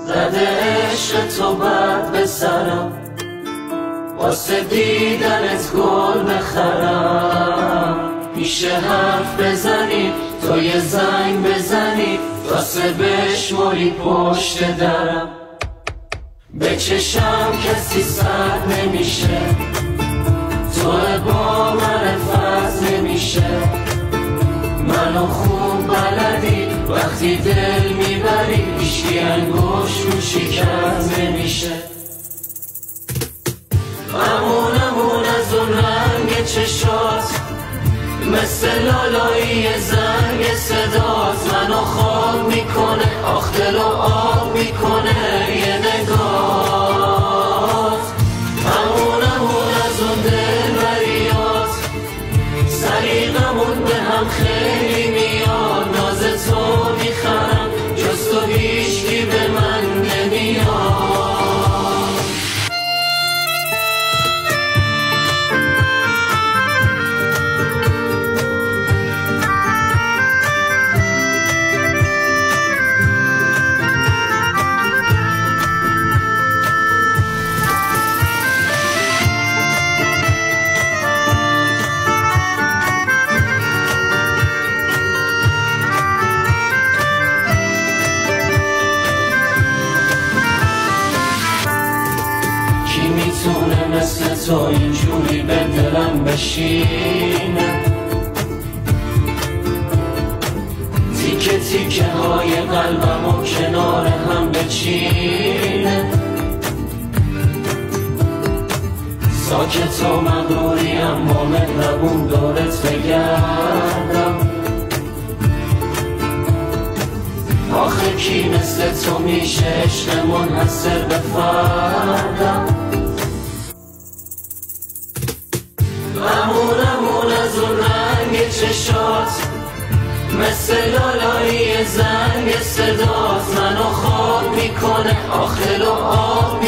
زده عشق تو بد به سرم، واسه دیدنت گل بخرم. میشه حرف بزنی تو یه زنگ بزنی، واسه بشماری پشت درم. به چشم کسی سرد نمیشه، تو با من فرض نمیشه. منو خوب بلدی وقتی دل میبری، هیچکی انگوش رو شکست نمیشه. امون از اون رنگ چشات، مثل لالایی زنگ صدات. منو خواب میکنه آخ دل و آب میکنه یه نگات. امون از اون دلبریات، سریقمون به هم خیلی میاد. ناز تو میخرم جز تو هیچکی به من نمیاد. میتونه مثل تو اینجوری به دلم بشینه، تیکه تیکه های قلبم و کنار هم بچینه. ساکت و مغروری اما مهربون دورت بگردم. آخه کی مثل تو میشه عشق منحصر به فردم. امون از اون رنگ چشات، مثل لالایی زنگ صدات. منو خواب میکنه آخ دل و آب